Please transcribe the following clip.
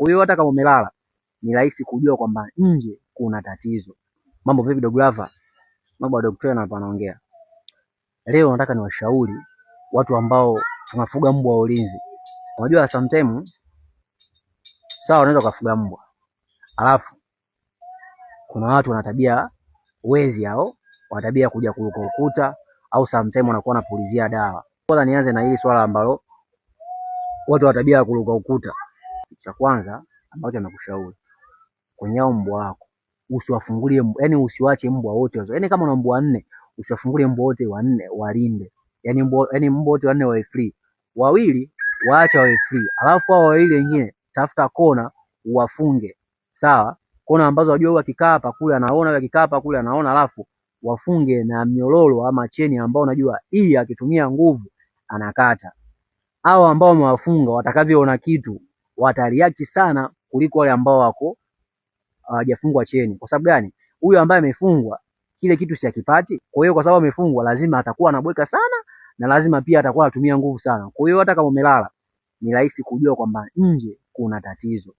Kwa hiyo hata kama umelala ni rahisi kujua kwamba nje kuna tatizo. Mambo vipi Dog Lover? Mambo ya daktari hapa anaongea. Leo nataka niwashauri watu ambao tunafuga mbwa wa ulinzi. Unajua sometimes sawa, unaweza kufuga mbwa. Alafu kuna watu wana tabia wezi hao, wana tabia kuja kuruka ukuta au sometimes wanakuwa wanapulizia dawa. Kwanza nianze na hili swala ambalo watu wana tabia ya kuruka ukuta. Cha kwanza ambacho nakushauri, kwenye mbwa wako usiwafungulie, yani usiwache mbwa wote wazo. Yani kama una mbwa 4, usiwafungulie mbwa wote wanne, walinde. Yani mbwa wote wanne wawe free. Wawili waache wawe free. Alafu hao wawili wengine tafuta kona uwafunge. Sawa? Kona ambazo wajua wakikaa hapa kule anaona, wakikaa hapa kule anaona, alafu wafunge na mnyororo ama cheni ambao unajua hii akitumia nguvu anakata. Hao ambao wamewafunga watakavyoona kitu watareact sana kuliko wale ambao wako hawajafungwa cheni. Kwa sababu gani? Huyu ambaye amefungwa kile kitu si akipati. Kwa hiyo kwa sababu amefungwa lazima atakuwa anabweka sana na lazima pia atakuwa anatumia nguvu sana. Kwa hiyo hata kama umelala ni rahisi kujua kwamba nje kuna tatizo.